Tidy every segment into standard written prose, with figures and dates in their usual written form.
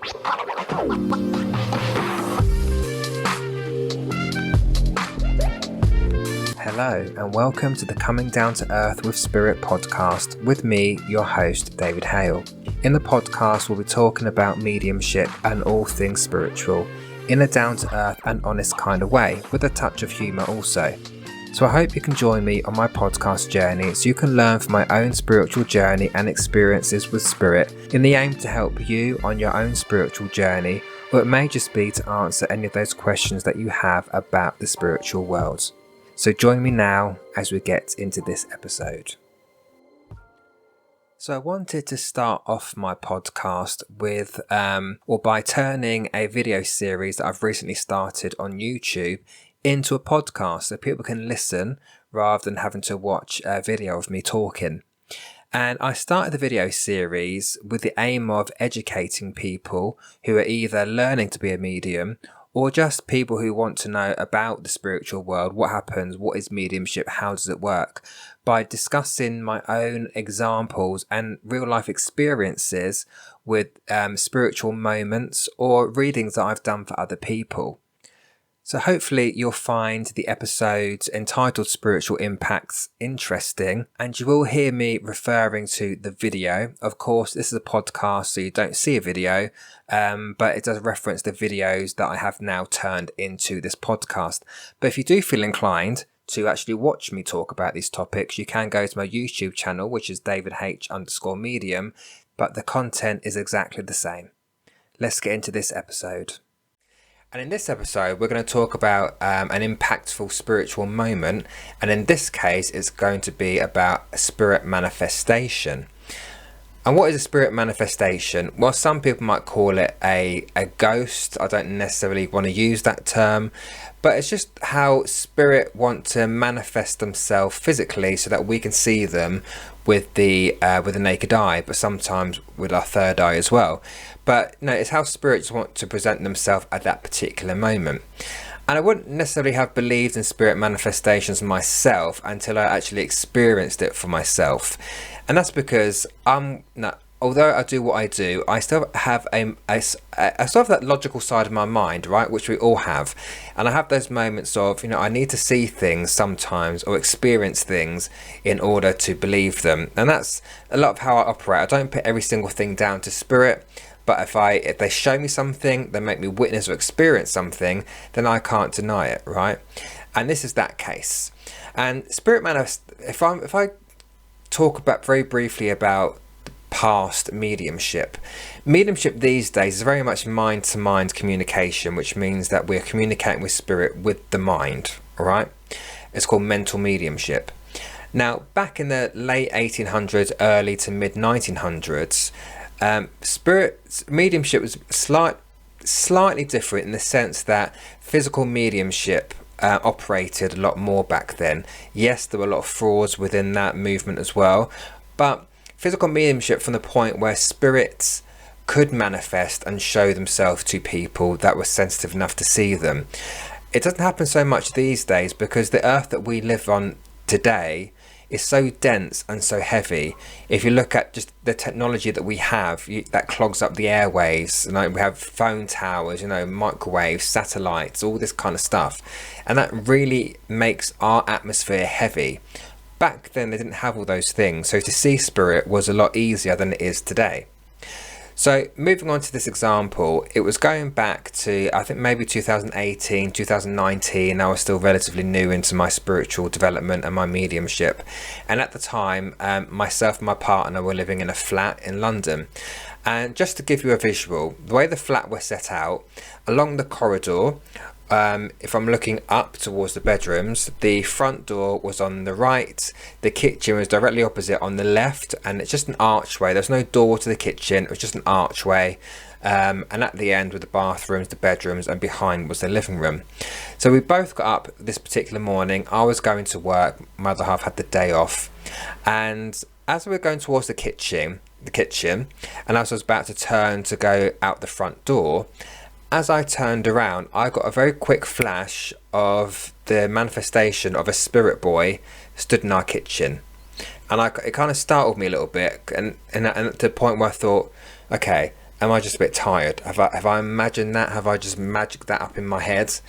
Hello and welcome to the Coming Down to Earth with Spirit podcast with me, your host, David Hale. In the podcast, we'll be talking about mediumship and all things spiritual in a down-to-earth and honest kind of way, with a touch of humour also. So I hope you can join me on my podcast journey so you can learn from my own spiritual journey and experiences with spirit in the aim to help you on your own spiritual journey, or it may just be to answer any of those questions that you have about the spiritual world. So join me now as we get into this episode. So I wanted to start off my podcast with, by turning a video series that I've recently started on YouTube into a podcast so people can listen rather than having to watch a video of me talking. And I started the video series with the aim of educating people who are either learning to be a medium or just people who want to know about the spiritual world, what happens, what is mediumship, how does it work, by discussing my own examples and real life experiences with spiritual moments or readings that I've done for other people. So hopefully you'll find the episodes entitled Spiritual Impacts interesting, and you will hear me referring to the video. Of course, this is a podcast, so you don't see a video, but it does reference the videos that I have now turned into this podcast. But if you do feel inclined to actually watch me talk about these topics, you can go to my YouTube channel, which is davidh_medium, but the content is exactly the same. Let's get into this episode. And in this episode, we're going to talk about an impactful spiritual moment. And in this case, it's going to be about a spirit manifestation. And what is a spirit manifestation? Well, some people might call it a ghost. I don't necessarily want to use that term, but it's just how spirit want to manifest themselves physically so that we can see them with the naked eye, but sometimes with our third eye as well. But no, it's how spirits want to present themselves at that particular moment. And I wouldn't necessarily have believed in spirit manifestations myself until I actually experienced it for myself. And that's because although I do what I do, I still have I still have that logical side of my mind, right, which we all have. And I have those moments of, I need to see things sometimes or experience things in order to believe them. And that's a lot of how I operate. I don't put every single thing down to spirit. But if they show me something, they make me witness or experience something, then I can't deny it, right? And this is that case. And spirit if I talk about very briefly about past mediumship these days is very much mind-to-mind communication, which means that we're communicating with spirit with the mind, all right? It's called mental mediumship. Now, back in the late 1800s, early to mid 1900s, spirit mediumship was slightly different in the sense that physical mediumship operated a lot more back then. Yes, there were a lot of frauds within that movement as well, but physical mediumship from the point where spirits could manifest and show themselves to people that were sensitive enough to see them. It doesn't happen so much these days because the earth that we live on today is so dense and so heavy. If you look at just the technology that we have, that clogs up the airwaves, we have phone towers, microwaves, satellites, all this kind of stuff, and that really makes our atmosphere heavy. Back then they didn't have all those things, so to see spirit was a lot easier than it is today. So moving on to this example, it was going back to, I think maybe 2018, 2019. I was still relatively new into my spiritual development and my mediumship. And at the time, myself and my partner were living in a flat in London. And just to give you a visual, the way the flat was set out, along the corridor, if I'm looking up towards the bedrooms, the front door was on the right, the kitchen was directly opposite on the left, and it's just an archway. There's no door to the kitchen, it was just an archway, and at the end were the bathrooms, the bedrooms, and behind was the living room. So we both got up this particular morning. I was going to work, my other half had the day off, and as we were going towards the kitchen, and as I was about to turn to go out the front door, as I turned around, I got a very quick flash of the manifestation of a spirit boy stood in our kitchen. And it kind of startled me a little bit, and to the point where I thought, okay, am I just a bit tired? Have I imagined that? Have I just magicked that up in my head?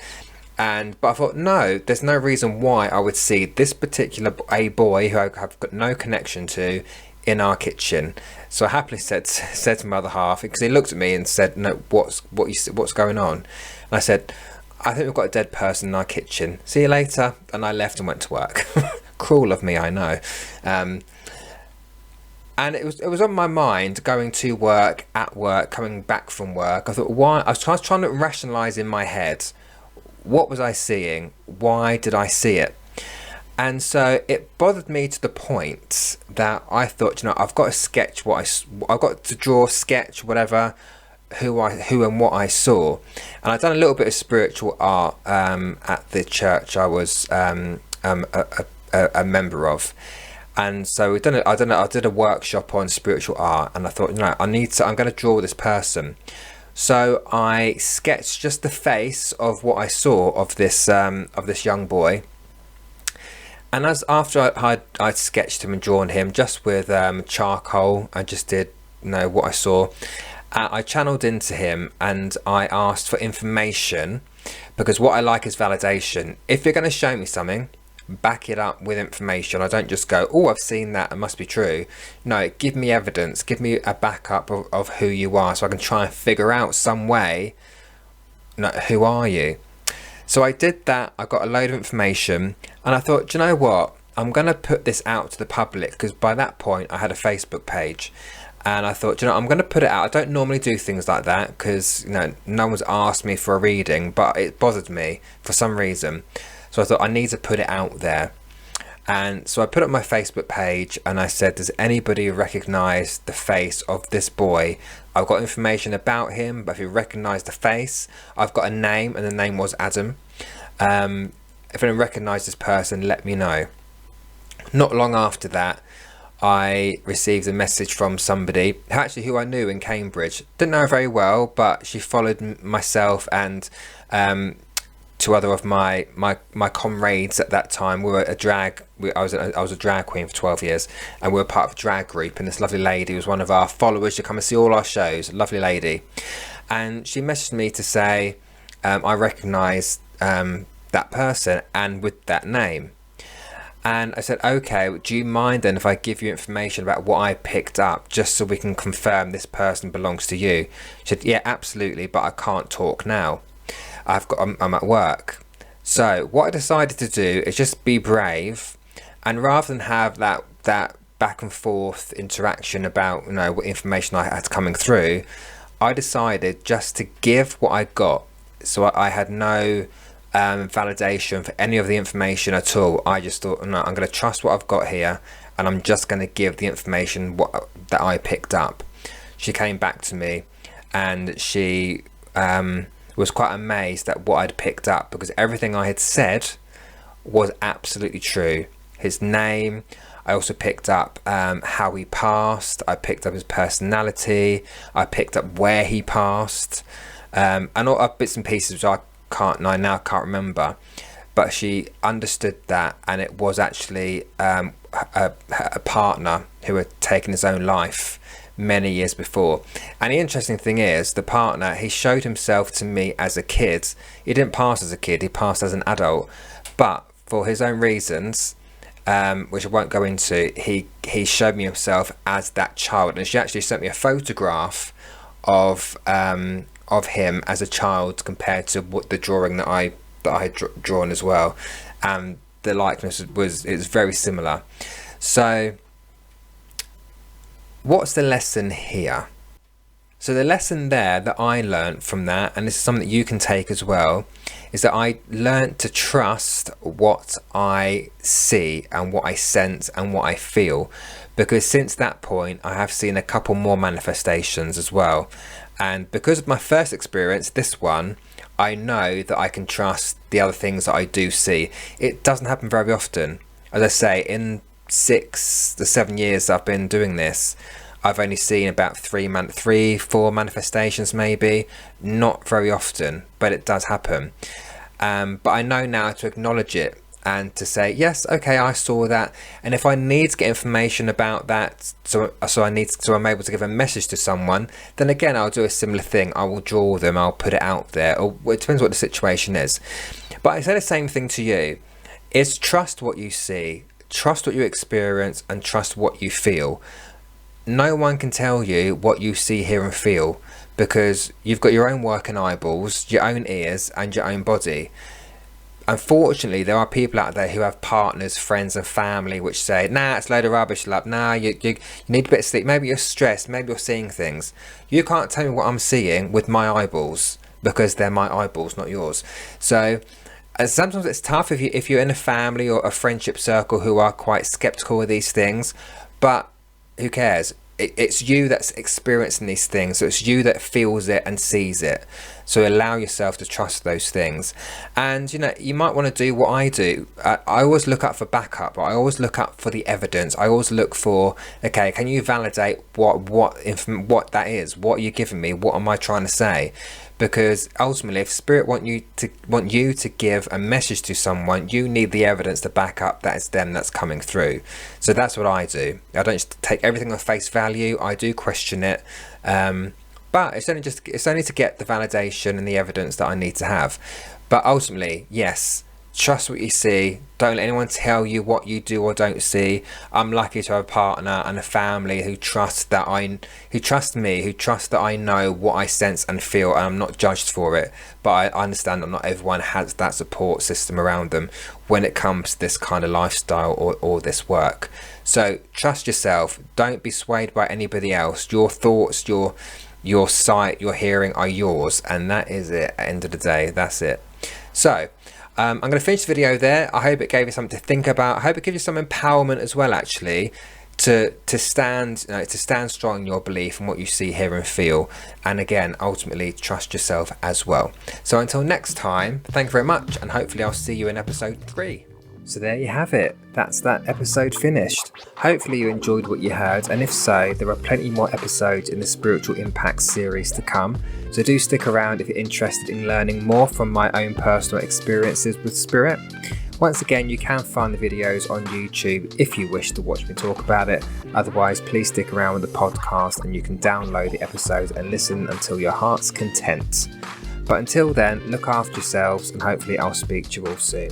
But I thought, no, there's no reason why I would see this particular boy who I have got no connection to in our kitchen. So I happily said to my other half, because he looked at me and said, no, what's going on? And I said, I think we've got a dead person in our kitchen. See you later. And I left and went to work. Cruel of me, I know. And it was on my mind going to work, at work, coming back from work. I thought, why? I was trying to rationalise in my head, what was I seeing? Why did I see it? And so it bothered me to the point that I thought, I've got to sketch I've got to draw, sketch, whatever, who and what I saw. And I'd done a little bit of spiritual art at the church I was a member of. And so I did a workshop on spiritual art, and I thought, I'm going to draw this person. So I sketched just the face of what I saw of this young boy. And after I'd sketched him and drawn him just with charcoal, I just did what I saw. I channeled into him and I asked for information, because what I like is validation. If you're going to show me something, back it up with information. I don't just go, oh, I've seen that, it must be true. No, give me evidence, give me a backup of who you are, so I can try and figure out some way, who are you? So I did that. I got a load of information, and I thought, do you know what, I'm going to put this out to the public, because by that point I had a Facebook page. And I thought, I'm going to put it out. I don't normally do things like that, because no one's asked me for a reading, but it bothered me for some reason. So I thought, I need to put it out there. And so I put up my Facebook page and I said, does anybody recognise the face of this boy? I've got information about him, but if you recognise the face, I've got a name, and the name was Adam. If anyone recognised this person, let me know. Not long after that, I received a message from somebody who I knew in Cambridge. Didn't know her very well, but she followed myself and two other of my comrades at that time. We were I was a drag queen for 12 years, and we were part of a drag group, and this lovely lady was one of our followers to come and see all our shows. Lovely lady. And she messaged me to say, I recognise that person and with that name. And I said, okay, do you mind then if I give you information about what I picked up, just so we can confirm this person belongs to you? She said, yeah, absolutely, but I can't talk now. I'm at work. So what I decided to do is just be brave, and rather than have that back and forth interaction about what information I had coming through, I decided just to give what I got. So I had no validation for any of the information at all. I just thought, no, I'm going to trust what I've got here, and I'm just going to give the information that I picked up. She came back to me, and she was quite amazed at what I'd picked up, because everything I had said was absolutely true. His name, I also picked up how he passed, I picked up his personality, I picked up where he passed, and all bits and pieces which I now can't remember. But she understood that, and it was actually a partner who had taken his own life many years before. And the interesting thing is, the partner, he showed himself to me as a kid. He didn't pass as a kid, he passed as an adult, but for his own reasons, which I won't go into, he showed me himself as that child. And she actually sent me a photograph of him as a child compared to the drawing that I had drawn as well, and the likeness is very similar. So what's the lesson here? So the lesson there that I learned from that, and this is something that you can take as well, is that I learned to trust what I see and what I sense and what I feel, because since that point I have seen a couple more manifestations as well. And because of my first experience, this one, I know that I can trust the other things that I do see. It doesn't happen very often. As I say, in 6 to 7 years I've been doing this, I've only seen about 4 manifestations maybe. Not very often, but it does happen. But I know now to acknowledge it and to say, yes, okay, I saw that, and if I need to get information about that, so I'm able to give a message to someone, then again I'll do a similar thing. I will draw them, I'll put it out there, or it depends what the situation is. But I say the same thing to you, is trust what you see, trust what you experience, and trust what you feel. No one can tell you what you see, hear and feel, because you've got your own working eyeballs, your own ears and your own body. Unfortunately, there are people out there who have partners, friends and family which say, nah, it's a load of rubbish, love. Nah, you need a bit of sleep. Maybe you're stressed. Maybe you're seeing things. You can't tell me what I'm seeing with my eyeballs, because they're my eyeballs, not yours. So sometimes it's tough if you're in a family or a friendship circle who are quite skeptical of these things, but who cares? It's you that's experiencing these things, so it's you that feels it and sees it. So allow yourself to trust those things. And you might want to do what I do. I always look up for backup. I always look up for the evidence. I always look for, okay, can you validate what that is? What are you giving me? What am I trying to say? Because ultimately, if spirit want you to give a message to someone, you need the evidence to back up that it's them that's coming through. So that's what I do. I don't just take everything on face value. I do question it, but it's only to get the validation and the evidence that I need to have. But ultimately, yes, trust what you see. Don't let anyone tell you what you do or don't see. I'm lucky to have a partner and a family who trust that I know what I sense and feel, and I'm not judged for it. But I understand that not everyone has that support system around them when it comes to this kind of lifestyle or this work. So trust yourself. Don't be swayed by anybody else. Your thoughts, your sight, your hearing are yours, and that is it. At the end of the day, that's it. So I'm going to finish the video there. I hope it gave you something to think about. I hope it gives you some empowerment as well, actually, to stand strong in your belief and what you see, hear and feel. And again, ultimately, trust yourself as well. So until next time, thank you very much, and hopefully I'll see you in episode 3. So there you have it. That's that episode finished. Hopefully you enjoyed what you heard, and if so, there are plenty more episodes in the Spiritual Impact series to come. So do stick around if you're interested in learning more from my own personal experiences with spirit. Once again, you can find the videos on YouTube if you wish to watch me talk about it. Otherwise, please stick around with the podcast and you can download the episodes and listen until your heart's content. But until then, look after yourselves, and hopefully I'll speak to you all soon.